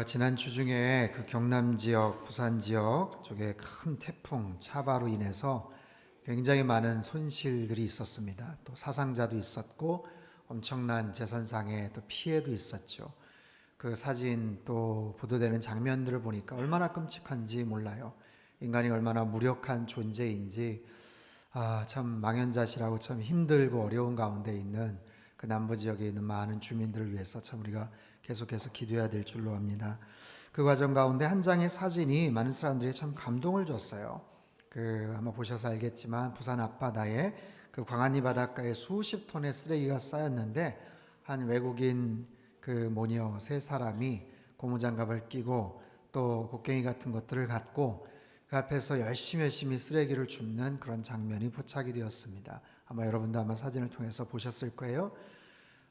지난 주 중에 그 경남 지역, 부산 지역 쪽에 큰 태풍 차바로 인해서 굉장히 많은 손실들이 있었습니다. 또 사상자도 있었고 엄청난 재산상의 또 피해도 있었죠. 그 사진 또 보도되는 장면들을 보니까 얼마나 끔찍한지 몰라요. 인간이 얼마나 무력한 존재인지 참 망연자실하고 참 힘들고 어려운 가운데 있는 그 남부 지역에 있는 많은 주민들을 위해서 참 우리가 계속해서 기도해야 될 줄로 압니다. 그 과정 가운데 한 장의 사진이 많은 사람들이 참 감동을 줬어요. 아마 보셔서 알겠지만 부산 앞바다에 그 광안리 바닷가에 수십 톤의 쓰레기가 쌓였는데 한 외국인 그 모녀 세 사람이 고무장갑을 끼고 또 곡괭이 같은 것들을 갖고 그 앞에서 열심히 쓰레기를 줍는 그런 장면이 포착이 되었습니다. 아마 여러분도 아마 사진을 통해서 보셨을 거예요.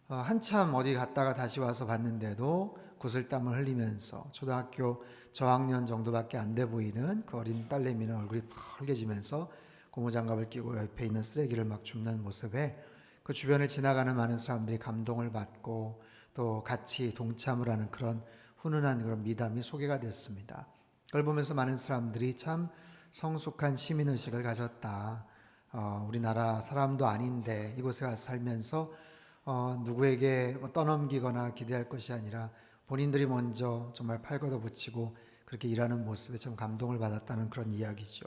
한참 어디 갔다가 다시 와서 봤는데도 구슬땀을 흘리면서 초등학교 저학년 정도밖에 안 돼 보이는 그 어린 딸내미는 얼굴이 펄개지면서 고무장갑을 끼고 옆에 있는 쓰레기를 막 줍는 모습에 그 주변을 지나가는 많은 사람들이 감동을 받고 또 같이 동참을 하는 그런 훈훈한 그런 미담이 소개가 됐습니다. 그걸 보면서 많은 사람들이 참 성숙한 시민의식을 가졌다. 우리나라 사람도 아닌데 이곳에 와서 살면서 누구에게 떠넘기거나 기대할 것이 아니라 본인들이 먼저 정말 팔 걷어붙이고 그렇게 일하는 모습에 참 감동을 받았다는 그런 이야기죠.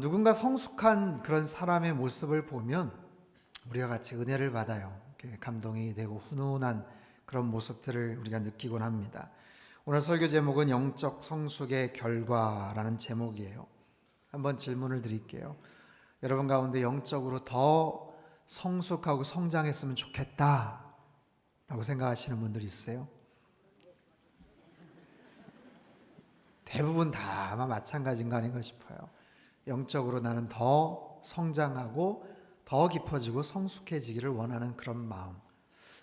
누군가 성숙한 그런 사람의 모습을 보면 우리가 같이 은혜를 받아요. 감동이 되고 훈훈한 그런 모습들을 우리가 느끼곤 합니다. 오늘 설교 제목은 영적 성숙의 결과라는 제목이에요. 한번 질문을 드릴게요. 여러분 가운데 영적으로 더 성숙하고 성장했으면 좋겠다 라고 생각하시는 분들이 있어요? 대부분 다 아마 마찬가지인가 아닌가 싶어요. 영적으로 나는 더 성장하고 더 깊어지고 성숙해지기를 원하는 그런 마음.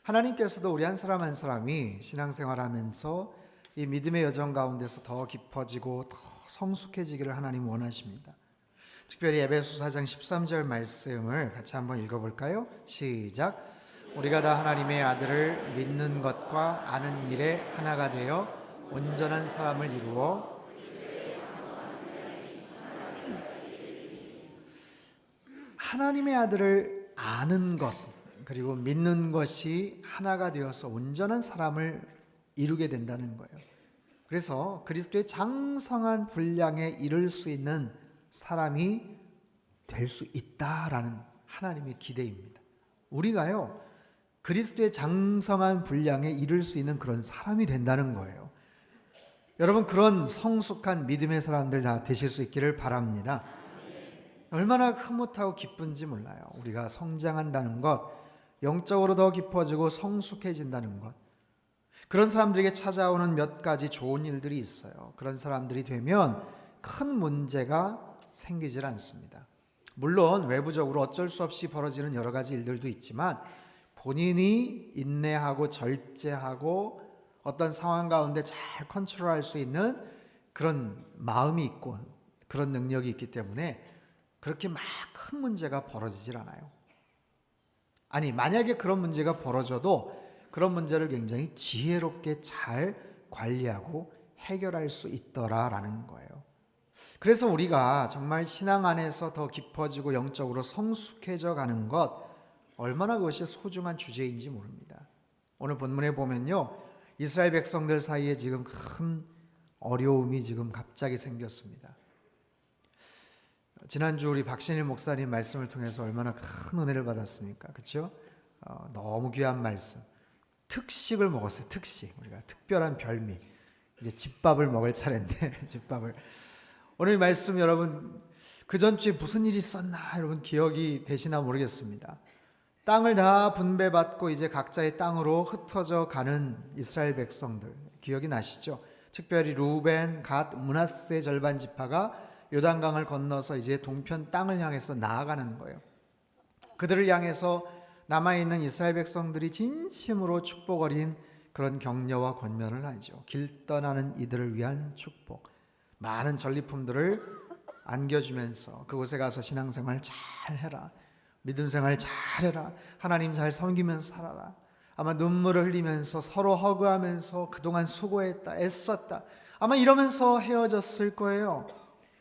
하나님께서도 우리 한 사람 한 사람이 신앙생활하면서 이 믿음의 여정 가운데서 더 깊어지고 더 성숙해지기를 하나님 원하십니다. 특별히 에베소 4장 13절 말씀을 같이 한번 읽어볼까요? 시작. 우리가 다 하나님의 아들을 믿는 것과 아는 일에 하나가 되어 온전한 사람을 이루어 하나님의 아들을 아는 것 그리고 믿는 것이 하나가 되어서 온전한 사람을 이루게 된다는 거예요. 그래서 그리스도의 장성한 분량에 이를 수 있는 사람이 될 수 있다라는 하나님의 기대입니다. 우리가요 그리스도의 장성한 분량에 이를 수 있는 그런 사람이 된다는 거예요. 여러분 그런 성숙한 믿음의 사람들 다 되실 수 있기를 바랍니다. 얼마나 흐뭇하고 기쁜지 몰라요. 우리가 성장한다는 것, 영적으로 더 깊어지고 성숙해진다는 것, 그런 사람들에게 찾아오는 몇 가지 좋은 일들이 있어요. 그런 사람들이 되면 큰 문제가 생기질 않습니다. 물론 외부적으로 어쩔 수 없이 벌어지는 여러 가지 일들도 있지만 본인이 인내하고 절제하고 어떤 상황 가운데 잘 컨트롤할 수 있는 그런 마음이 있고 그런 능력이 있기 때문에 그렇게 막 큰 문제가 벌어지질 않아요. 아니 만약에 그런 문제가 벌어져도 그런 문제를 굉장히 지혜롭게 잘 관리하고 해결할 수 있더라라는 거예요. 그래서 우리가 정말 신앙 안에서 더 깊어지고 영적으로 성숙해져 가는 것 얼마나 그것이 소중한 주제인지 모릅니다. 오늘 본문에 보면요 이스라엘 백성들 사이에 지금 큰 어려움이 지금 갑자기 생겼습니다. 지난주 우리 박신일 목사님 말씀을 통해서 얼마나 큰 은혜를 받았습니까? 그렇죠? 너무 귀한 말씀. 특식을 먹었어요. 특식. 우리가 특별한 별미. 이제 집밥을 먹을 차례인데 집밥을. 오늘 이 말씀 여러분 그 전주에 무슨 일이 있었나 여러분 기억이 되시나 모르겠습니다. 땅을 다 분배받고 이제 각자의 땅으로 흩어져 가는 이스라엘 백성들 기억이 나시죠? 특별히 루벤, 갓, 므낫세 절반 지파가 요단강을 건너서 이제 동편 땅을 향해서 나아가는 거예요. 그들을 향해서 남아있는 이스라엘 백성들이 진심으로 축복 어린 그런 격려와 권면을 하죠. 길 떠나는 이들을 위한 축복. 많은 전리품들을 안겨주면서 그곳에 가서 신앙생활 잘 해라. 믿음 생활 잘 해라. 하나님 잘 섬기면서 살아라. 아마 눈물을 흘리면서 서로 허그하면서 그동안 수고했다, 애썼다, 아마 이러면서 헤어졌을 거예요.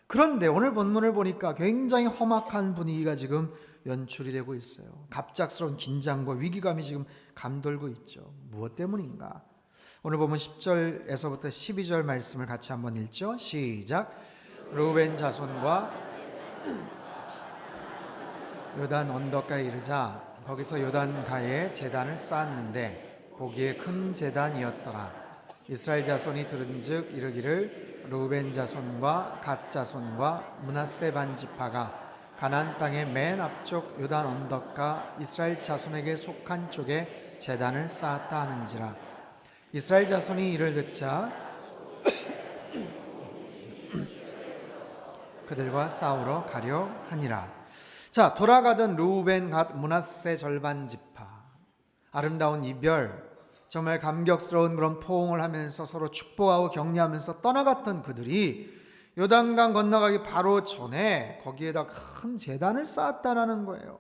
그런데 오늘 본문을 보니까 굉장히 험악한 분위기가 지금 연출이 되고 있어요. 갑작스러운 긴장과 위기감이 지금 감돌고 있죠. 무엇 때문인가? 오늘 보면 10절에서부터 12절 말씀을 같이 한번 읽죠. 시작. 르우벤 자손과 요단 언덕가에 이르자 거기서 요단가에 제단을 쌓았는데 보기에 큰 제단이었더라. 이스라엘 자손이 들은즉 이르기를 르우벤 자손과 갓 자손과 므낫세 반 지파가 가나안 땅의 맨 앞쪽 요단 언덕가 이스라엘 자손에게 속한 쪽에 제단을 쌓았다 하는지라. 이스라엘 자손이 이를 듣자 그들과 싸우러 가려 하니라. 자, 돌아가던 르우벤 갓 므낫세 절반 지파, 아름다운 이별, 정말 감격스러운 그런 포옹을 하면서 서로 축복하고 격려하면서 떠나갔던 그들이 요단강 건너가기 바로 전에 거기에다 큰 제단을 쌓았다라는 거예요.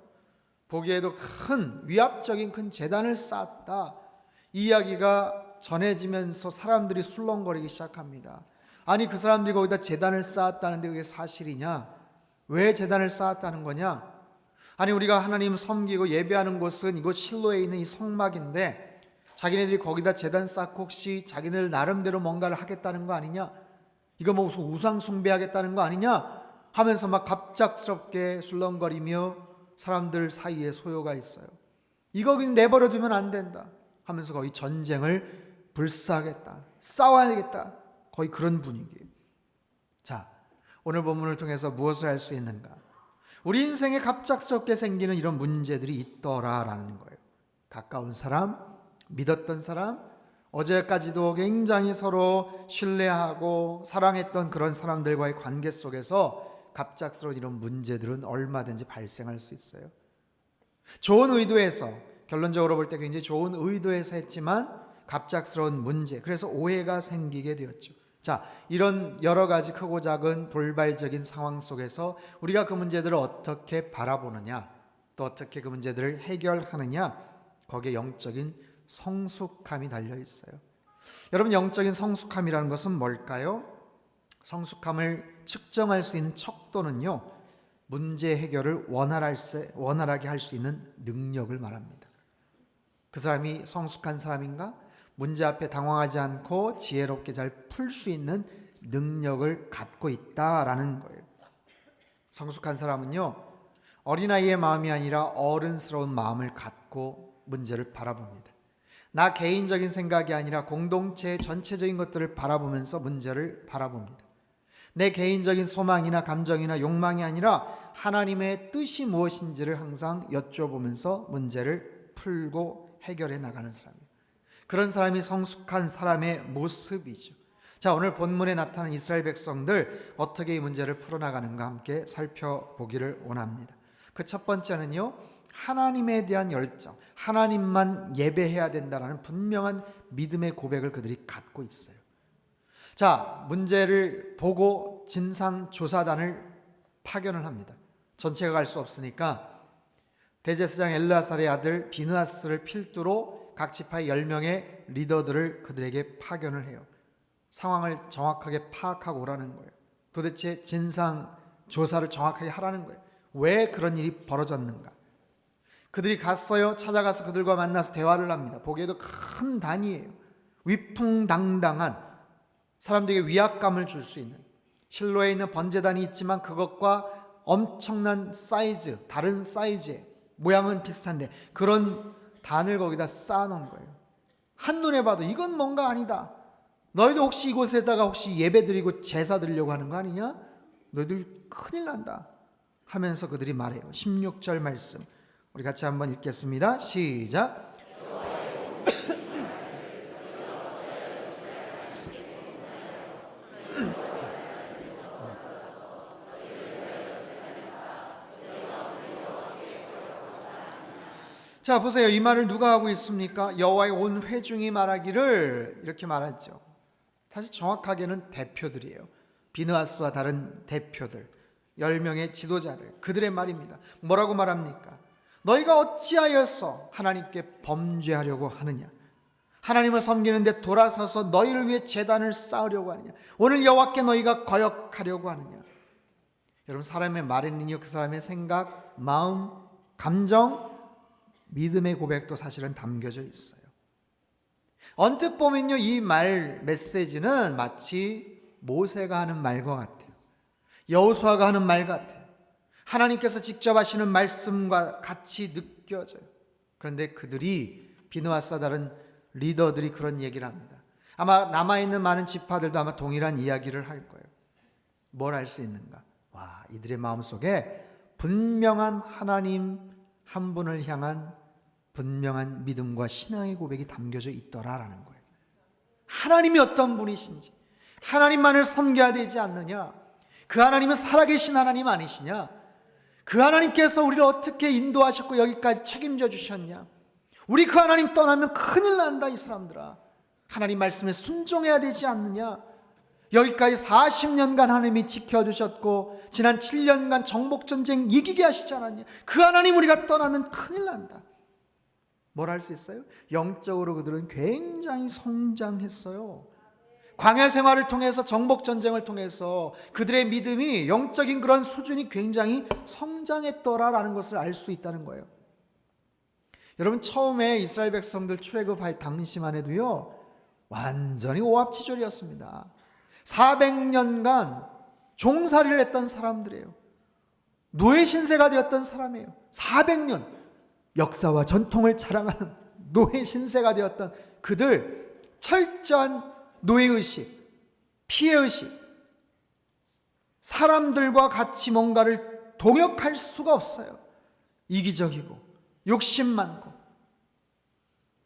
보기에도 큰 위압적인 큰 제단을 쌓았다, 이 이야기가 전해지면서 사람들이 술렁거리기 시작합니다. 아니, 그 사람들이 거기다 제단을 쌓았다는데 그게 사실이냐? 왜 제단을 쌓았다는 거냐? 아니, 우리가 하나님 섬기고 예배하는 곳은 이곳 실로에 있는 이 성막인데 자기네들이 거기다 제단 쌓고 혹시 자기네들 나름대로 뭔가를 하겠다는 거 아니냐? 이거 뭐 무슨 우상 숭배하겠다는 거 아니냐? 하면서 막 갑작스럽게 술렁거리며 사람들 사이에 소요가 있어요. 이거 그냥 내버려 두면 안 된다 하면서 거의 전쟁을 불사하겠다, 싸워야겠다, 거의 그런 분위기예요. 자, 오늘 본문을 통해서 무엇을 할 수 있는가? 우리 인생에 갑작스럽게 생기는 이런 문제들이 있더라라는 거예요. 가까운 사람, 믿었던 사람, 어제까지도 굉장히 서로 신뢰하고 사랑했던 그런 사람들과의 관계 속에서 갑작스러운 이런 문제들은 얼마든지 발생할 수 있어요. 좋은 의도에서, 결론적으로 볼 때 굉장히 좋은 의도에서 했지만 갑작스러운 문제, 그래서 오해가 생기게 되었죠. 자, 이런 여러 가지 크고 작은 돌발적인 상황 속에서 우리가 그 문제들을 어떻게 바라보느냐, 또 어떻게 그 문제들을 해결하느냐, 거기에 영적인 성숙함이 달려 있어요. 여러분, 영적인 성숙함이라는 것은 뭘까요? 성숙함을 측정할 수 있는 척도는요, 문제 해결을 원활하게 할 수 있는 능력을 말합니다. 그 사람이 성숙한 사람인가? 문제 앞에 당황하지 않고 지혜롭게 잘 풀 수 있는 능력을 갖고 있다라는 거예요. 성숙한 사람은요, 어린아이의 마음이 아니라 어른스러운 마음을 갖고 문제를 바라봅니다. 나 개인적인 생각이 아니라 공동체의 전체적인 것들을 바라보면서 문제를 바라봅니다. 내 개인적인 소망이나 감정이나 욕망이 아니라 하나님의 뜻이 무엇인지를 항상 여쭤보면서 문제를 풀고 해결해 나가는 사람이에요. 그런 사람이 성숙한 사람의 모습이죠. 자, 오늘 본문에 나타난 이스라엘 백성들 어떻게 이 문제를 풀어나가는가 함께 살펴보기를 원합니다. 그 첫 번째는요, 하나님에 대한 열정, 하나님만 예배해야 된다는 분명한 믿음의 고백을 그들이 갖고 있어요. 자, 문제를 보고 진상조사단을 파견을 합니다. 전체가 갈 수 없으니까 대제사장 엘르아살의 아들 비느하스를 필두로 각 지파의 10명의 리더들을 그들에게 파견을 해요. 상황을 정확하게 파악하고 오라는 거예요. 도대체 진상조사를 정확하게 하라는 거예요. 왜 그런 일이 벌어졌는가? 그들이 갔어요. 찾아가서 그들과 만나서 대화를 합니다. 보기에도 큰 단이에요. 위풍당당한, 사람들에게 위압감을 줄 수 있는, 실로에 있는 번제단이 있지만 그것과 엄청난 사이즈, 다른 사이즈의 모양은 비슷한데 그런 단을 거기다 쌓아놓은 거예요. 한눈에 봐도 이건 뭔가 아니다. 너희들 혹시 이곳에다가 혹시 예배 드리고 제사 드리려고 하는 거 아니냐? 너희들 큰일 난다 하면서 그들이 말해요. 16절 말씀 우리 같이 한번 읽겠습니다. 시작. 자, 보세요. 이 말을 누가 하고 있습니까? 여호와의 온 회중이 말하기를, 이렇게 말하죠. 사실 정확하게는 대표들이에요. 비느하스와 다른 대표들, 10명의 지도자들, 그들의 말입니다. 뭐라고 말합니까? 너희가 어찌하여서 하나님께 범죄하려고 하느냐? 하나님을 섬기는데 돌아서서 너희를 위해 제단을 쌓으려고 하느냐? 오늘 여호와께 너희가 거역하려고 하느냐? 여러분, 사람의 말에는요, 그 사람의 생각, 마음, 감정, 믿음의 고백도 사실은 담겨져 있어요. 언뜻 보면요, 이 말 메시지는 마치 모세가 하는 말과 같아요. 여호수아가 하는 말 같아요. 하나님께서 직접 하시는 말씀과 같이 느껴져요. 그런데 그들이, 비느와스와 다른 리더들이 그런 얘기를 합니다. 아마 남아있는 많은 지파들도 아마 동일한 이야기를 할 거예요. 뭘 할 수 있는가? 와, 이들의 마음속에 분명한 하나님 한 분을 향한 분명한 믿음과 신앙의 고백이 담겨져 있더라라는 거예요. 하나님이 어떤 분이신지, 하나님만을 섬겨야 되지 않느냐? 그 하나님은 살아계신 하나님 아니시냐? 그 하나님께서 우리를 어떻게 인도하셨고 여기까지 책임져 주셨냐? 우리 그 하나님 떠나면 큰일 난다, 이 사람들아. 하나님 말씀에 순종해야 되지 않느냐? 여기까지 40년간 하나님이 지켜주셨고 지난 7년간 정복전쟁 이기게 하시지 않았냐? 그 하나님 우리가 떠나면 큰일 난다. 뭘 할 수 있어요? 영적으로 그들은 굉장히 성장했어요. 광야 생활을 통해서, 정복전쟁을 통해서 그들의 믿음이, 영적인 그런 수준이 굉장히 성장했더라라는 것을 알 수 있다는 거예요. 여러분, 처음에 이스라엘 백성들 출애굽할 당시만 해도요, 완전히 오합지졸이었습니다. 400년간 종살이를 했던 사람들이에요. 노예 신세가 되었던 사람이에요. 400년 역사와 전통을 자랑하는 노예 신세가 되었던 그들, 철저한 노예의식, 피해의식, 사람들과 같이 뭔가를 동역할 수가 없어요. 이기적이고 욕심 많고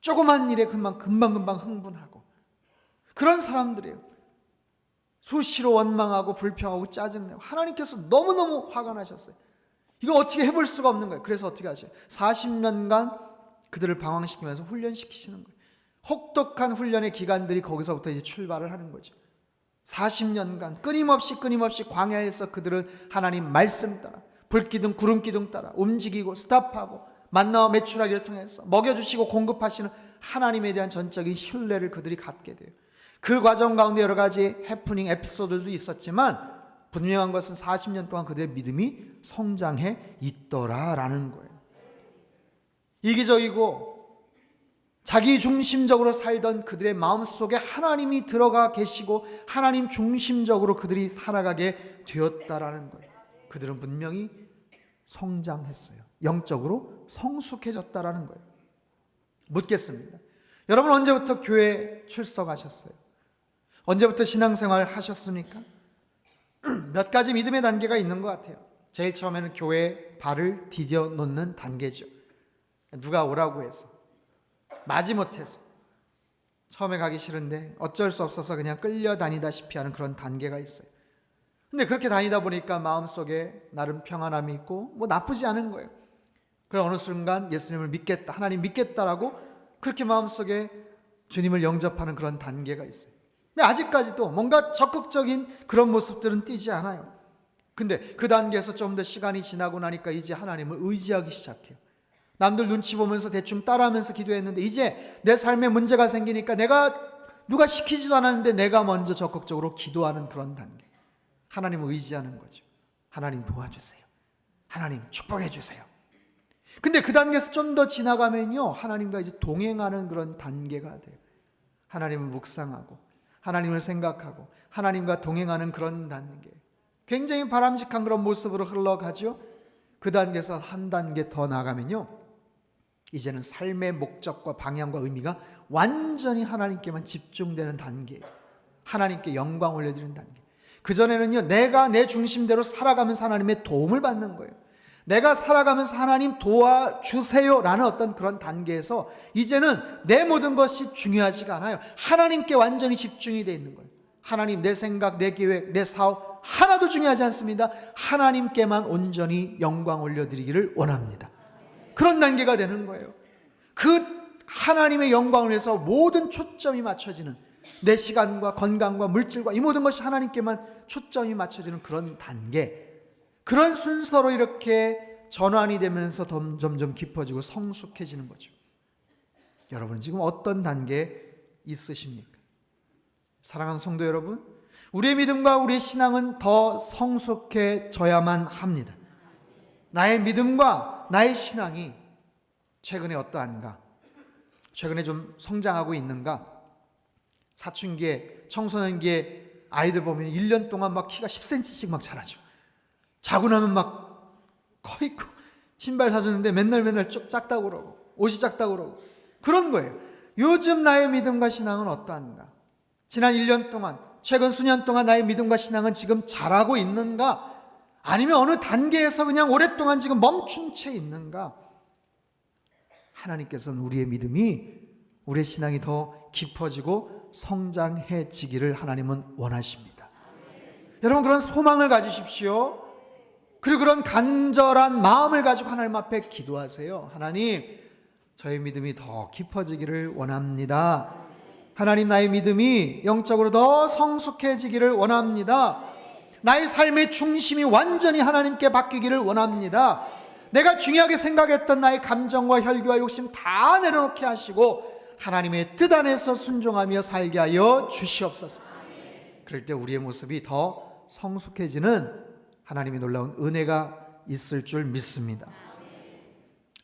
조그만 일에 금방금방 흥분하고 그런 사람들이에요. 수시로 원망하고 불평하고 짜증내고 하나님께서 너무너무 화가 나셨어요. 이거 어떻게 해볼 수가 없는 거예요. 그래서 어떻게 하셔요? 40년간 그들을 방황시키면서 훈련시키시는 거예요. 혹독한 훈련의 기간들이 거기서부터 이제 출발을 하는 거죠. 40년간 끊임없이 광야에서 그들은 하나님 말씀 따라, 불기둥 구름기둥 따라 움직이고 스탑하고 만나와 메추라기를 통해서 먹여주시고 공급하시는 하나님에 대한 전적인 신뢰를 그들이 갖게 돼요. 그 과정 가운데 여러 가지 해프닝 에피소드도 있었지만 분명한 것은 40년 동안 그들의 믿음이 성장해 있더라라는 거예요. 이기적이고 자기 중심적으로 살던 그들의 마음속에 하나님이 들어가 계시고 하나님 중심적으로 그들이 살아가게 되었다라는 거예요. 그들은 분명히 성장했어요. 영적으로 성숙해졌다라는 거예요. 묻겠습니다. 여러분, 언제부터 교회 출석하셨어요? 언제부터 신앙생활 하셨습니까? 몇 가지 믿음의 단계가 있는 것 같아요. 제일 처음에는 교회에 발을 디뎌 놓는 단계죠. 누가 오라고 해서, 마지못해서, 처음에 가기 싫은데 어쩔 수 없어서 그냥 끌려다니다시피 하는 그런 단계가 있어요. 근데 그렇게 다니다 보니까 마음속에 나름 평안함이 있고 뭐 나쁘지 않은 거예요. 그래서 어느 순간 예수님을 믿겠다, 하나님 믿겠다라고 그렇게 마음속에 주님을 영접하는 그런 단계가 있어요. 근데 아직까지도 뭔가 적극적인 그런 모습들은 띄지 않아요. 근데 그 단계에서 좀 더 시간이 지나고 나니까 이제 하나님을 의지하기 시작해요. 남들 눈치 보면서 대충 따라하면서 기도했는데 이제 내 삶에 문제가 생기니까 누가 시키지도 않았는데 내가 먼저 적극적으로 기도하는 그런 단계. 하나님을 의지하는 거죠. 하나님 도와주세요. 하나님 축복해 주세요. 근데 그 단계에서 좀 더 지나가면요, 하나님과 이제 동행하는 그런 단계가 돼요. 하나님을 묵상하고 하나님을 생각하고 하나님과 동행하는 그런 단계. 굉장히 바람직한 그런 모습으로 흘러가죠. 그 단계에서 한 단계 더 나가면요, 이제는 삶의 목적과 방향과 의미가 완전히 하나님께만 집중되는 단계예요. 하나님께 영광 올려드리는 단계. 그전에는요, 내가 내 중심대로 살아가면서 하나님의 도움을 받는 거예요. 내가 살아가면서 하나님 도와주세요 라는 어떤 그런 단계에서 이제는 내 모든 것이 중요하지가 않아요. 하나님께 완전히 집중이 되어 있는 거예요. 하나님, 내 생각, 내 계획, 내 사업 하나도 중요하지 않습니다. 하나님께만 온전히 영광 올려드리기를 원합니다. 그런 단계가 되는 거예요. 그 하나님의 영광을 위해서 모든 초점이 맞춰지는, 내 시간과 건강과 물질과 이 모든 것이 하나님께만 초점이 맞춰지는 그런 단계, 그런 순서로 이렇게 전환이 되면서 점점 깊어지고 성숙해지는 거죠. 여러분 지금 어떤 단계에 있으십니까? 사랑하는 성도 여러분, 우리의 믿음과 우리의 신앙은 더 성숙해져야만 합니다. 나의 믿음과 나의 신앙이 최근에 어떠한가? 최근에 좀 성장하고 있는가? 사춘기에, 청소년기에 아이들 보면 1년 동안 막 키가 10cm씩 막 자라죠. 자고 나면 막 커 있고, 신발 사줬는데 맨날 쭉 작다고 그러고 옷이 작다고 그러고 그런 거예요. 요즘 나의 믿음과 신앙은 어떠한가? 지난 1년 동안, 최근 수년 동안 나의 믿음과 신앙은 지금 자라고 있는가? 아니면 어느 단계에서 그냥 오랫동안 지금 멈춘 채 있는가? 하나님께서는 우리의 믿음이, 우리의 신앙이 더 깊어지고 성장해지기를 하나님은 원하십니다. 여러분 그런 소망을 가지십시오. 그리고 그런 간절한 마음을 가지고 하나님 앞에 기도하세요. 하나님, 저의 믿음이 더 깊어지기를 원합니다. 하나님, 나의 믿음이 영적으로 더 성숙해지기를 원합니다. 나의 삶의 중심이 완전히 하나님께 바뀌기를 원합니다. 내가 중요하게 생각했던 나의 감정과 혈기와 욕심 다 내려놓게 하시고 하나님의 뜻 안에서 순종하며 살게 하여 주시옵소서. 그럴 때 우리의 모습이 더 성숙해지는 하나님의 놀라운 은혜가 있을 줄 믿습니다.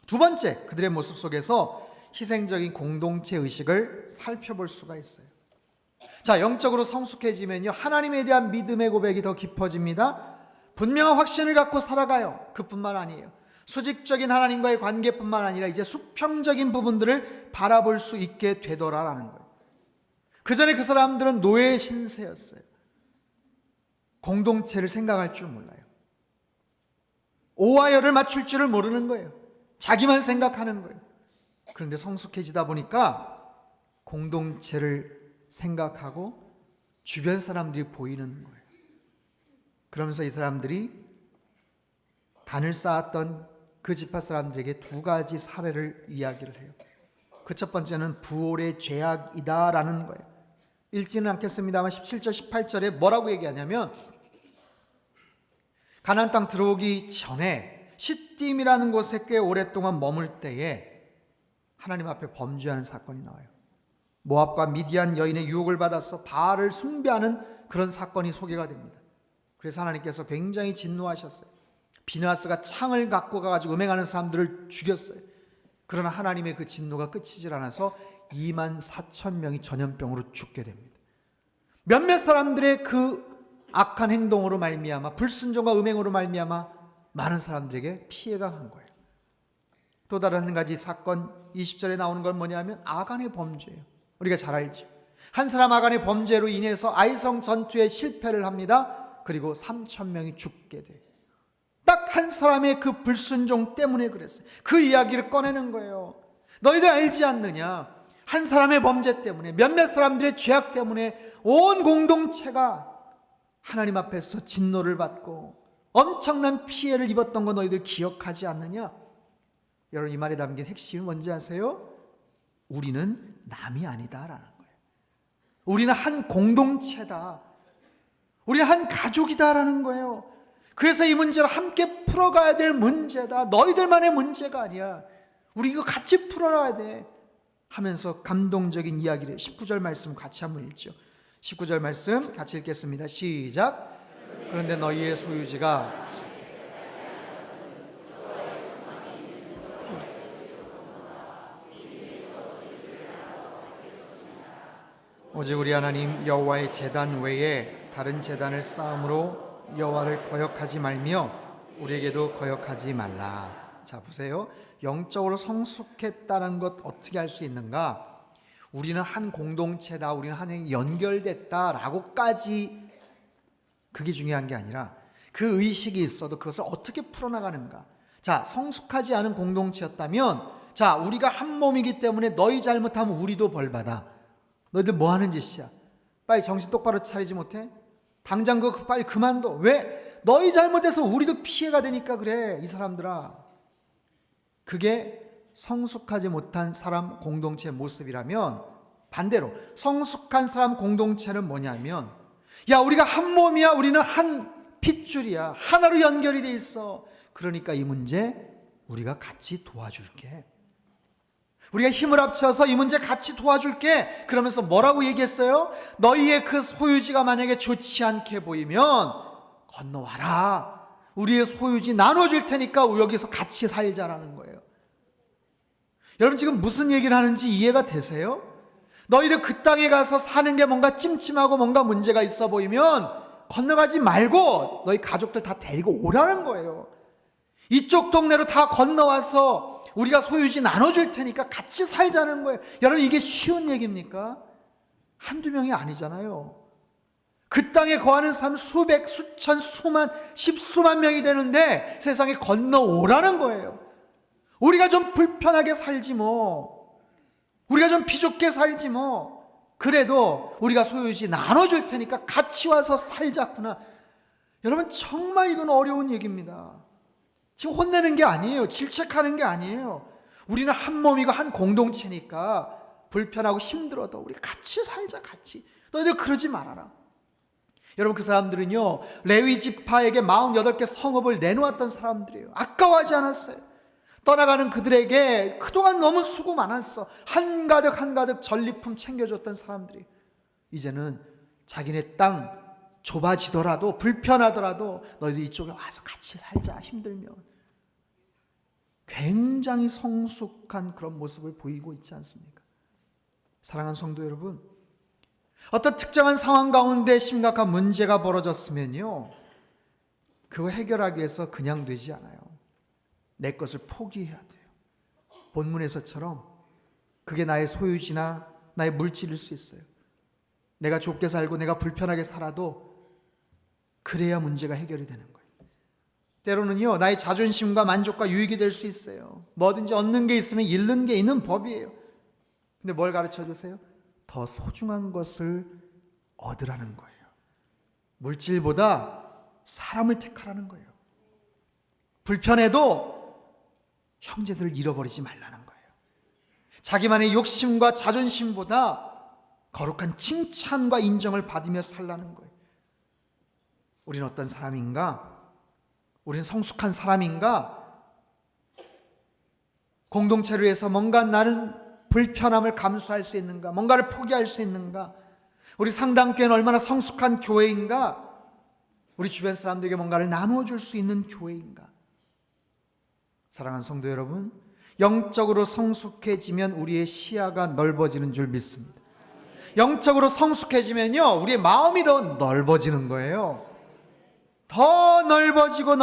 두 번째, 그들의 모습 속에서 희생적인 공동체 의식을 살펴볼 수가 있어요. 자, 영적으로 성숙해지면요, 하나님에 대한 믿음의 고백이 더 깊어집니다. 분명한 확신을 갖고 살아가요. 그뿐만 아니에요. 수직적인 하나님과의 관계뿐만 아니라 이제 수평적인 부분들을 바라볼 수 있게 되더라라는 거예요. 그전에 그 사람들은 노예 신세였어요. 공동체를 생각할 줄 몰라요. 오와 열을 맞출 줄을 모르는 거예요. 자기만 생각하는 거예요. 그런데 성숙해지다 보니까 공동체를 생각하고 주변 사람들이 보이는 거예요. 그러면서 이 사람들이 단을 쌓았던 그 지파 사람들에게 두 가지 사례를 이야기를 해요. 그 첫 번째는 부올의 죄악이다라는 거예요. 읽지는 않겠습니다만 17절 18절에 뭐라고 얘기하냐면, 가나안 땅 들어오기 전에 시딤이라는 곳에 꽤 오랫동안 머물 때에 하나님 앞에 범죄하는 사건이 나와요. 모압과 미디안 여인의 유혹을 받아서 바알을 숭배하는 그런 사건이 소개가 됩니다. 그래서 하나님께서 굉장히 진노하셨어요. 비느하스가 창을 갖고 가가지고 음행하는 사람들을 죽였어요. 그러나 하나님의 그 진노가 끝이질 않아서 24,000명이 전염병으로 죽게 됩니다. 몇몇 사람들의 그 악한 행동으로 말미암아, 불순종과 음행으로 말미암아 많은 사람들에게 피해가 간 거예요. 또 다른 한 가지 사건 20절에 나오는 건 뭐냐면 아간의 범죄예요. 우리가 잘 알죠. 한 사람 아간의 범죄로 인해서 아이성 전투에 실패를 합니다. 그리고 3,000명이 죽게 돼요. 딱 한 사람의 그 불순종 때문에 그랬어요. 그 이야기를 꺼내는 거예요. 너희들 알지 않느냐? 한 사람의 범죄 때문에, 몇몇 사람들의 죄악 때문에 온 공동체가 하나님 앞에서 진노를 받고 엄청난 피해를 입었던 거 너희들 기억하지 않느냐? 여러분, 이 말에 담긴 핵심은 뭔지 아세요? 우리는 남이 아니다라는 거예요. 우리는 한 공동체다. 우리는 한 가족이다라는 거예요. 그래서 이 문제를 함께 풀어가야 될 문제다. 너희들만의 문제가 아니야. 우리 이거 같이 풀어가야 돼 하면서 감동적인 이야기를, 19절 말씀 같이 한번 읽죠. 19절 말씀 같이 읽겠습니다. 시작. 그런데 너희의 소유지가 오직 우리 하나님 여호와의 제단 외에 다른 제단을 쌓음으로 여호와를 거역하지 말며 우리에게도 거역하지 말라. 자, 보세요. 영적으로 성숙했다는 것 어떻게 알 수 있는가? 우리는 한 공동체다, 우리는 한 연결됐다라고까지 그게 중요한 게 아니라 그 의식이 있어도 그것을 어떻게 풀어나가는가. 자, 성숙하지 않은 공동체였다면, 자, 우리가 한 몸이기 때문에 너희 잘못하면 우리도 벌받아. 너희들 뭐 하는 짓이야? 빨리 정신 똑바로 차리지 못해? 당장 그거 빨리 그만둬. 왜? 너희 잘못해서 우리도 피해가 되니까 그래, 이 사람들아. 그게 성숙하지 못한 사람 공동체의 모습이라면, 반대로 성숙한 사람 공동체는 뭐냐면, 야, 우리가 한 몸이야. 우리는 한 핏줄이야. 하나로 연결이 돼 있어. 그러니까 이 문제 우리가 같이 도와줄게. 우리가 힘을 합쳐서 이 문제 같이 도와줄게. 그러면서 뭐라고 얘기했어요? 너희의 그 소유지가 만약에 좋지 않게 보이면 건너와라. 우리의 소유지 나눠줄 테니까 여기서 같이 살자라는 거예요. 여러분 지금 무슨 얘기를 하는지 이해가 되세요? 너희들 그 땅에 가서 사는 게 뭔가 찜찜하고 뭔가 문제가 있어 보이면 건너가지 말고 너희 가족들 다 데리고 오라는 거예요. 이쪽 동네로 다 건너와서 우리가 소유지 나눠줄 테니까 같이 살자는 거예요. 여러분 이게 쉬운 얘기입니까? 한두 명이 아니잖아요. 그 땅에 거하는 사람 수백, 수천, 수만, 십수만 명이 되는데 세상에 건너오라는 거예요. 우리가 좀 불편하게 살지 뭐, 우리가 좀 비좁게 살지 뭐, 그래도 우리가 소유지 나눠줄 테니까 같이 와서 살자꾸나. 여러분 정말 이건 어려운 얘기입니다. 지금 혼내는 게 아니에요. 질책하는 게 아니에요. 우리는 한 몸이고 한 공동체니까 불편하고 힘들어도 우리 같이 살자. 같이. 너희들 그러지 말아라. 여러분 그 사람들은요 레위 지파에게 48개 성읍을 내놓았던 사람들이에요. 아까워하지 않았어요. 떠나가는 그들에게 그동안 너무 수고 많았어. 한가득 전리품 챙겨줬던 사람들이 이제는 자기네 땅 좁아지더라도 불편하더라도 너희들 이쪽에 와서 같이 살자. 힘들면. 굉장히 성숙한 그런 모습을 보이고 있지 않습니까? 사랑하는 성도 여러분, 어떤 특정한 상황 가운데 심각한 문제가 벌어졌으면요 그거 해결하기 위해서 그냥 되지 않아요. 내 것을 포기해야 돼요. 본문에서처럼 그게 나의 소유지나 나의 물질일 수 있어요. 내가 좁게 살고 내가 불편하게 살아도 그래야 문제가 해결이 되는 거예요. 때로는요 나의 자존심과 만족과 유익이 될 수 있어요. 뭐든지 얻는 게 있으면 잃는 게 있는 법이에요. 근데 뭘 가르쳐 주세요? 더 소중한 것을 얻으라는 거예요. 물질보다 사람을 택하라는 거예요. 불편해도 형제들을 잃어버리지 말라는 거예요. 자기만의 욕심과 자존심보다 거룩한 칭찬과 인정을 받으며 살라는 거예요. 우리는 어떤 사람인가? 우리는 성숙한 사람인가? 공동체를 위해서 뭔가 나는 불편함을 감수할 수 있는가? 뭔가를 포기할 수 있는가? 우리 상당교회는 얼마나 성숙한 교회인가? 우리 주변 사람들에게 뭔가를 나누어 줄 수 있는 교회인가? 사랑하는 성도 여러분, 영적으로 성숙해지면 우리의 시야가 넓어지는 줄 믿습니다. 영적으로 성숙해지면요 우리의 마음이 더 넓어지는 거예요. 더 넓어져서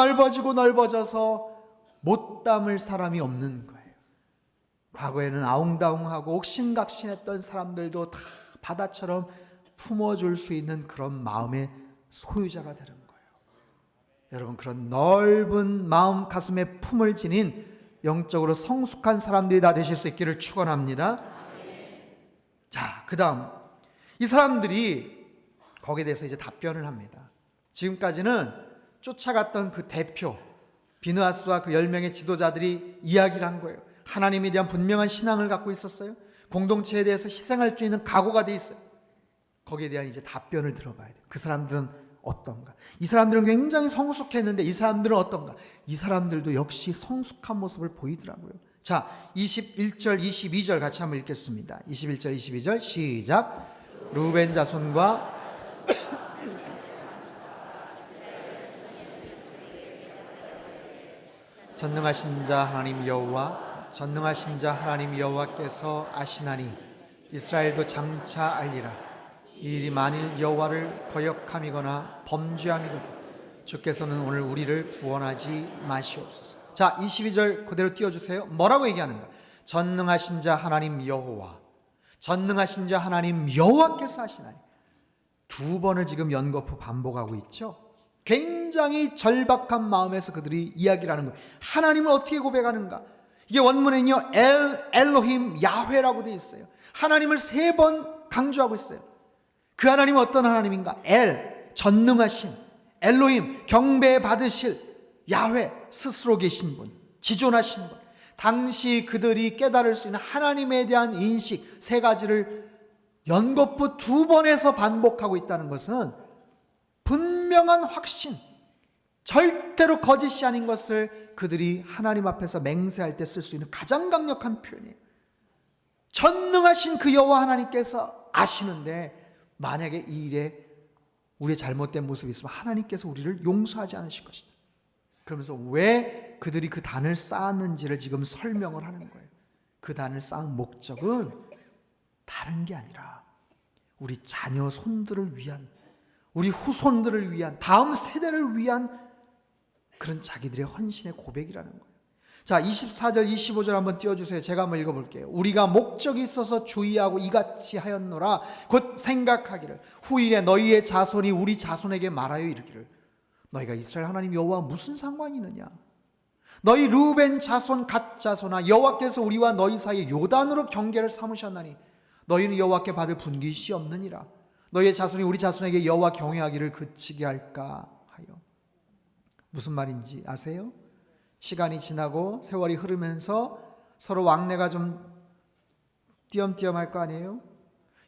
못 담을 사람이 없는 거예요. 과거에는 아웅다웅하고 옥신각신했던 사람들도 다 바다처럼 품어줄 수 있는 그런 마음의 소유자가 되는 거예요. 여러분 그런 넓은 마음 가슴에 품을 지닌 영적으로 성숙한 사람들이 다 되실 수 있기를 축원합니다. 자, 그 다음 이 사람들이 거기에 대해서 이제 답변을 합니다. 지금까지는 쫓아갔던 그 대표 비느하스와 그 10명의 지도자들이 이야기를 한 거예요. 하나님에 대한 분명한 신앙을 갖고 있었어요. 공동체에 대해서 희생할 수 있는 각오가 돼 있어요. 거기에 대한 이제 답변을 들어봐야 돼요. 그 사람들은 어떤가? 이 사람들은 굉장히 성숙했는데 이 사람들은 어떤가? 이 사람들도 역시 성숙한 모습을 보이더라고요. 자, 21절 22절 같이 한번 읽겠습니다. 21절 22절 시작. 루벤 자손과 전능하신 자 하나님 여호와, 전능하신 자 하나님 여호와께서 아시나니 이스라엘도 장차 알리라. 이 일이 만일 여호와를 거역함이거나 범죄함이거든 주께서는 오늘 우리를 구원하지 마시옵소서. 자, 22절 그대로 띄워주세요. 뭐라고 얘기하는가? 전능하신 자 하나님 여호와, 전능하신 자 하나님 여호와께서 하시나니. 두 번을 지금 연거푸 반복하고 있죠. 굉장히 절박한 마음에서 그들이 이야기를 하는 거예요. 하나님을 어떻게 고백하는가? 이게 원문에는요 엘로힘 야훼라고 되어 있어요. 하나님을 3번 강조하고 있어요. 그 하나님은 어떤 하나님인가? 전능하신, 엘로힘 경배 받으실, 야훼 스스로 계신 분, 지존하신 분. 당시 그들이 깨달을 수 있는 하나님에 대한 인식 3가지를 연거푸 2번에서 반복하고 있다는 것은 분명한 확신, 절대로 거짓이 아닌 것을 그들이 하나님 앞에서 맹세할 때 쓸 수 있는 가장 강력한 표현이에요. 전능하신 그 여호와 하나님께서 아시는데 만약에 이 일에 우리의 잘못된 모습이 있으면 하나님께서 우리를 용서하지 않으실 것이다. 그러면서 왜 그들이 그 단을 쌓았는지를 지금 설명을 하는 거예요. 그 단을 쌓은 목적은 다른 게 아니라 우리 자녀 손들을 위한, 우리 후손들을 위한, 다음 세대를 위한 그런 자기들의 헌신의 고백이라는 거예요. 자, 24절 25절 한번 띄워주세요. 제가 한번 읽어볼게요. 우리가 목적이 있어서 주의하고 이같이 하였노라. 곧 생각하기를 후일에 너희의 자손이 우리 자손에게 말하여 이르기를 너희가 이스라엘 하나님 여호와와 무슨 상관이 있느냐. 너희 르우벤 자손 갓 자손아, 여호와께서 우리와 너희 사이에 요단으로 경계를 삼으셨나니 너희는 여호와께 받을 분깃이 없느니라. 너희의 자손이 우리 자손에게 여호와 경외하기를 그치게 할까 하여. 무슨 말인지 아세요? 시간이 지나고 세월이 흐르면서 서로 왕래가 좀 띄엄띄엄할 거 아니에요?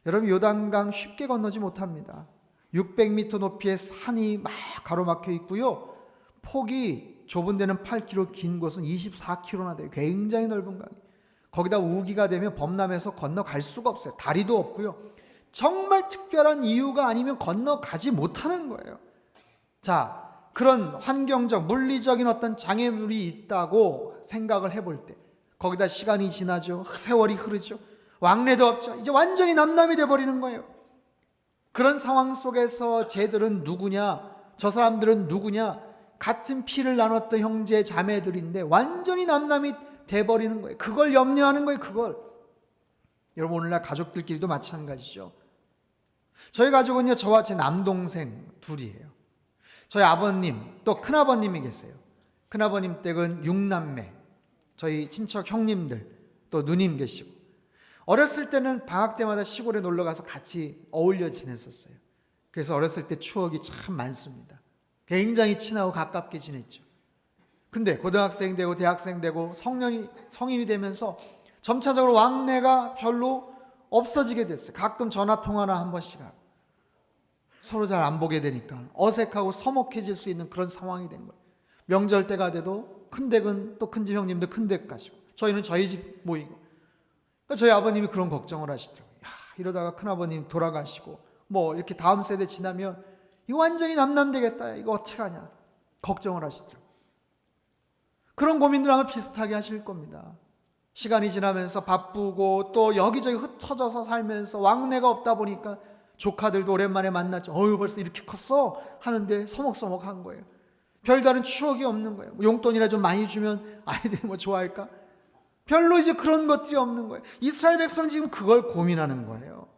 여러분, 요단강 쉽게 건너지 못합니다. 600m 높이의 산이 막 가로막혀 있고요. 폭이 좁은 데는 8km, 긴 곳은 24km나 돼요. 굉장히 넓은 강이. 거기다 우기가 되면 범람해서 건너갈 수가 없어요. 다리도 없고요. 정말 특별한 이유가 아니면 건너가지 못하는 거예요. 자, 그런 환경적, 물리적인 어떤 장애물이 있다고 생각을 해볼 때 거기다 시간이 지나죠. 세월이 흐르죠. 왕래도 없죠. 이제 완전히 남남이 돼버리는 거예요. 그런 상황 속에서 쟤들은 누구냐, 저 사람들은 누구냐, 같은 피를 나눴던 형제 자매들인데 완전히 남남이 돼버리는 거예요. 그걸 염려하는 거예요. 그걸. 여러분, 오늘날 가족들끼리도 마찬가지죠. 저희 가족은요, 저와 제 남동생 둘이에요. 저희 아버님, 또 큰아버님이 계세요. 큰아버님 댁은 6남매, 저희 친척 형님들, 또 누님 계시고. 어렸을 때는 방학 때마다 시골에 놀러가서 같이 어울려 지냈었어요. 그래서 어렸을 때 추억이 참 많습니다. 굉장히 친하고 가깝게 지냈죠. 근데 고등학생 되고 대학생 되고 성인이 되면서 점차적으로 왕래가 별로 없어지게 됐어요. 가끔 전화통화나 한 번씩 하고. 서로 잘 안 보게 되니까 어색하고 서먹해질 수 있는 그런 상황이 된 거예요. 명절 때가 돼도 큰 댁은 또 큰집 형님들 큰 댁 가시고 저희는 저희 집 모이고. 그러니까 저희 아버님이 그런 걱정을 하시더라고요. 이러다가 큰아버님 돌아가시고 뭐 이렇게 다음 세대 지나면 이거 완전히 남남되겠다. 이거 어떻게 하냐. 걱정을 하시더라고요. 그런 고민들 아마 비슷하게 하실 겁니다. 시간이 지나면서 바쁘고 또 여기저기 흩어져서 살면서 왕래가 없다 보니까 조카들도 오랜만에 만났죠. 어휴, 벌써 이렇게 컸어? 하는데 서먹서먹한 거예요. 별다른 추억이 없는 거예요. 용돈이나 좀 많이 주면 아이들이 뭐 좋아할까? 별로 이제 그런 것들이 없는 거예요. 이스라엘 백성은 지금 그걸 고민하는 거예요.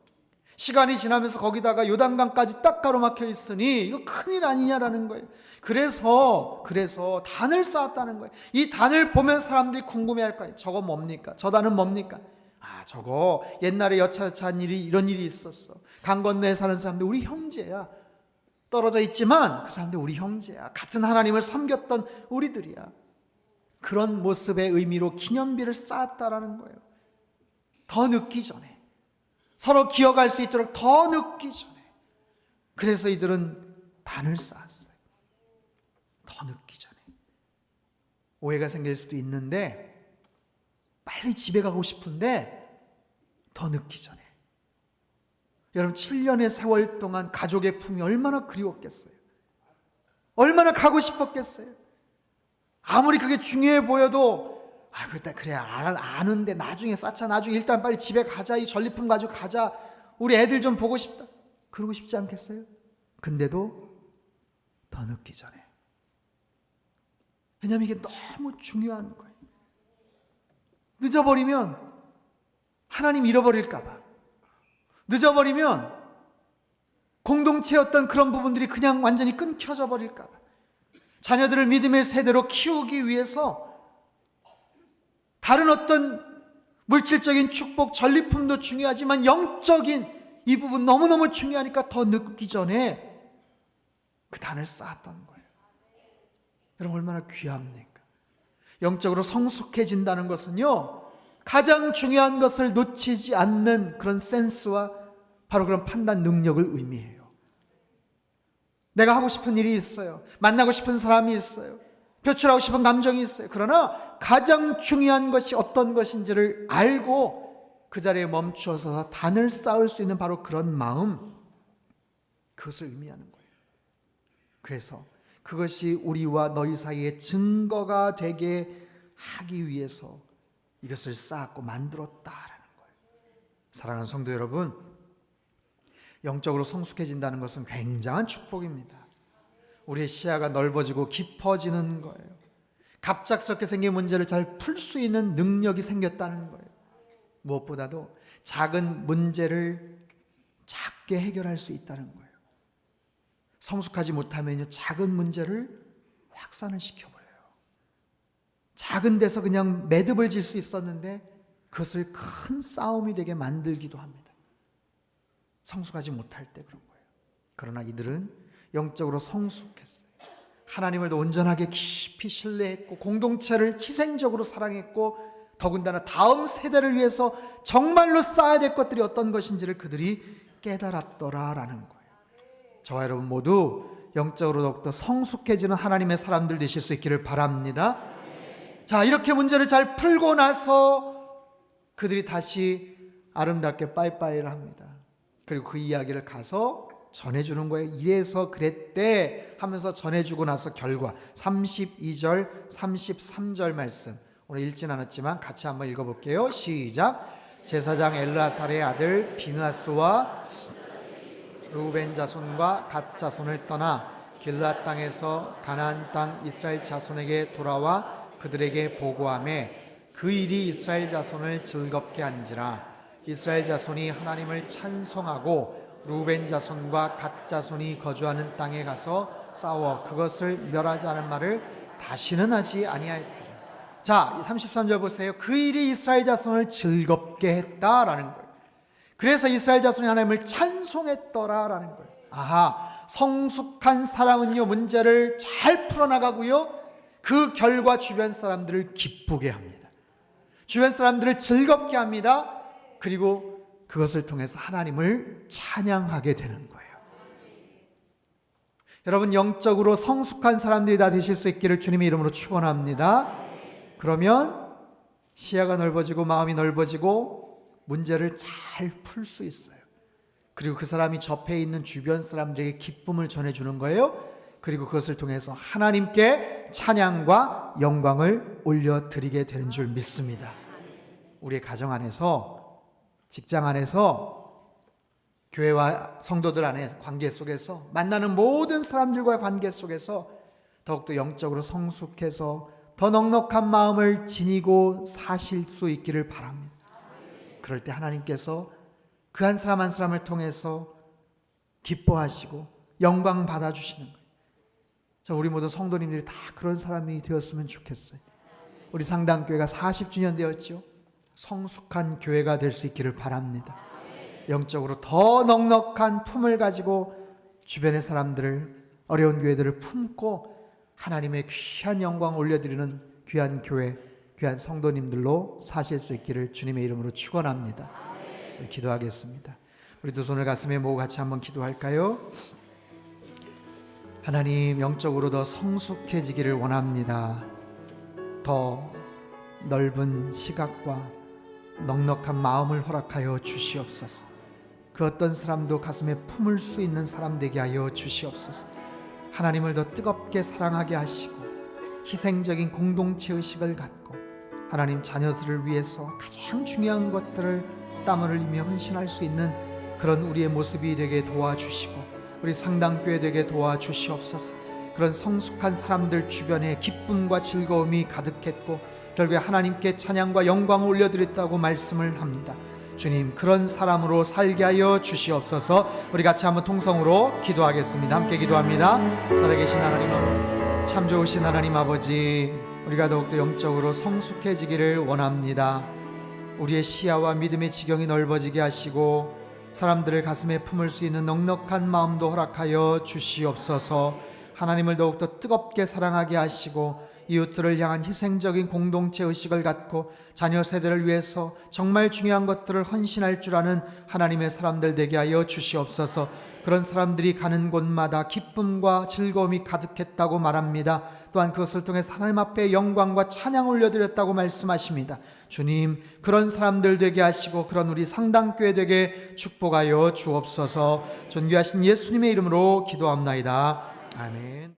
시간이 지나면서 거기다가 요단강까지 딱 가로막혀 있으니 이거 큰일 아니냐라는 거예요. 그래서 단을 쌓았다는 거예요. 이 단을 보면 사람들이 궁금해할 거예요. 저거 뭡니까? 저 단은 뭡니까? 저거 옛날에 여차저차한 일이 이런 일이 있었어. 강 건너에 사는 사람들 우리 형제야. 떨어져 있지만 그 사람들 우리 형제야. 같은 하나님을 섬겼던 우리들이야. 그런 모습의 의미로 기념비를 쌓았다라는 거예요. 더 늦기 전에, 서로 기억할 수 있도록 더 늦기 전에. 그래서 이들은 단을 쌓았어요. 더 늦기 전에. 오해가 생길 수도 있는데 빨리 집에 가고 싶은데 더 늦기 전에. 여러분, 7년의 세월 동안 가족의 품이 얼마나 그리웠겠어요. 얼마나 가고 싶었겠어요. 아무리 그게 중요해 보여도 그래 아는데 나중에 쌓자. 나중에 일단 빨리 집에 가자. 이 전리품 가지고 가자. 우리 애들 좀 보고 싶다. 그러고 싶지 않겠어요? 근데도 더 늦기 전에. 왜냐하면 이게 너무 중요한 거예요. 늦어버리면 하나님 잃어버릴까 봐. 늦어버리면 공동체였던 그런 부분들이 그냥 완전히 끊겨져 버릴까 봐. 자녀들을 믿음의 세대로 키우기 위해서 다른 어떤 물질적인 축복, 전리품도 중요하지만 영적인 이 부분 너무너무 중요하니까 더 늦기 전에 그 단을 쌓았던 거예요. 여러분, 얼마나 귀합니까? 영적으로 성숙해진다는 것은요, 가장 중요한 것을 놓치지 않는 그런 센스와 바로 그런 판단 능력을 의미해요. 내가 하고 싶은 일이 있어요. 만나고 싶은 사람이 있어요. 표출하고 싶은 감정이 있어요. 그러나 가장 중요한 것이 어떤 것인지를 알고 그 자리에 멈추어서 단을 쌓을 수 있는 바로 그런 마음, 그것을 의미하는 거예요. 그래서 그것이 우리와 너희 사이에 증거가 되게 하기 위해서 이것을 쌓았고 만들었다라는 거예요. 사랑하는 성도 여러분, 영적으로 성숙해진다는 것은 굉장한 축복입니다. 우리의 시야가 넓어지고 깊어지는 거예요. 갑작스럽게 생긴 문제를 잘 풀 수 있는 능력이 생겼다는 거예요. 무엇보다도 작은 문제를 작게 해결할 수 있다는 거예요. 성숙하지 못하면요, 작은 문제를 확산을 시켜버려요. 작은 데서 그냥 매듭을 질 수 있었는데 그것을 큰 싸움이 되게 만들기도 합니다. 성숙하지 못할 때 그런 거예요. 그러나 이들은 영적으로 성숙했어요. 하나님을 더 온전하게 깊이 신뢰했고 공동체를 희생적으로 사랑했고 더군다나 다음 세대를 위해서 정말로 쌓아야 될 것들이 어떤 것인지를 그들이 깨달았더라라는 거예요. 저와 여러분 모두 영적으로 더욱더 성숙해지는 하나님의 사람들 되실 수 있기를 바랍니다. 자, 이렇게 문제를 잘 풀고 나서 그들이 다시 아름답게 빠이빠이를 합니다. 그리고 그 이야기를 가서 전해주는 거예요. 이래서 그랬대 하면서 전해주고 나서 결과 32절 33절 말씀 오늘 읽진 않았지만 같이 한번 읽어볼게요. 시작. 제사장 엘르아살의 아들 비느하스와 르우벤 자손과 갓 자손을 떠나 길앗 땅에서 가나안 땅 이스라엘 자손에게 돌아와 그들에게 보고하매 그 일이 이스라엘 자손을 즐겁게 한지라. 이스라엘 자손이 하나님을 찬송하고 르우벤 자손과 갓 자손이 거주하는 땅에 가서 싸워 그것을 멸하지 않은 말을 다시는 하지 아니하였다. 자, 33절 보세요. 그 일이 이스라엘 자손을 즐겁게 했다라는 거예요. 그래서 이스라엘 자손이 하나님을 찬송했더라라는 거예요. 아하, 성숙한 사람은요 문제를 잘 풀어나가고요 그 결과 주변 사람들을 기쁘게 합니다. 주변 사람들을 즐겁게 합니다. 그리고 그것을 통해서 하나님을 찬양하게 되는 거예요. 여러분, 영적으로 성숙한 사람들이 다 되실 수 있기를 주님의 이름으로 축원합니다. 그러면 시야가 넓어지고 마음이 넓어지고 문제를 잘 풀 수 있어요. 그리고 그 사람이 접해 있는 주변 사람들에게 기쁨을 전해주는 거예요. 그리고 그것을 통해서 하나님께 찬양과 영광을 올려드리게 되는 줄 믿습니다. 우리의 가정 안에서, 직장 안에서, 교회와 성도들 안에 관계 속에서, 만나는 모든 사람들과의 관계 속에서 더욱더 영적으로 성숙해서 더 넉넉한 마음을 지니고 사실 수 있기를 바랍니다. 그럴 때 하나님께서 그 한 사람 한 사람을 통해서 기뻐하시고 영광 받아주시는 거예요. 자, 우리 모두 성도님들이 다 그런 사람이 되었으면 좋겠어요. 우리 상당교회가 40주년 되었죠. 성숙한 교회가 될 수 있기를 바랍니다. 영적으로 더 넉넉한 품을 가지고 주변의 사람들을, 어려운 교회들을 품고 하나님의 귀한 영광 올려드리는 귀한 교회, 귀한 성도님들로 사실 수 있기를 주님의 이름으로 축원합니다. 우리 기도하겠습니다. 우리 두 손을 가슴에 모으고 같이 한번 기도할까요? 하나님, 영적으로 더 성숙해지기를 원합니다. 더 넓은 시각과 넉넉한 마음을 허락하여 주시옵소서. 그 어떤 사람도 가슴에 품을 수 있는 사람 되게 하여 주시옵소서. 하나님을 더 뜨겁게 사랑하게 하시고 희생적인 공동체 의식을 갖고 하나님 자녀들을 위해서 가장 중요한 것들을 땀을 흘리며 헌신할 수 있는 그런 우리의 모습이 되게 도와주시고 우리 상당교회 되게 도와주시옵소서. 그런 성숙한 사람들 주변에 기쁨과 즐거움이 가득했고 결국에 하나님께 찬양과 영광을 올려드렸다고 말씀을 합니다. 주님, 그런 사람으로 살게 하여 주시옵소서. 우리 같이 한번 통성으로 기도하겠습니다. 함께 기도합니다. 살아계신 하나님, 참 좋으신 하나님 아버지, 우리가 더욱더 영적으로 성숙해지기를 원합니다. 우리의 시야와 믿음의 지경이 넓어지게 하시고 사람들을 가슴에 품을 수 있는 넉넉한 마음도 허락하여 주시옵소서. 하나님을 더욱더 뜨겁게 사랑하게 하시고 이웃들을 향한 희생적인 공동체 의식을 갖고 자녀 세대를 위해서 정말 중요한 것들을 헌신할 줄 아는 하나님의 사람들 되게 하여 주시옵소서. 그런 사람들이 가는 곳마다 기쁨과 즐거움이 가득했다고 말합니다. 또한 그것을 통해 하나님 앞에 영광과 찬양 올려드렸다고 말씀하십니다. 주님, 그런 사람들 되게 하시고 그런 우리 상당교회 되게 축복하여 주옵소서. 존귀하신 예수님의 이름으로 기도합나이다. 아멘.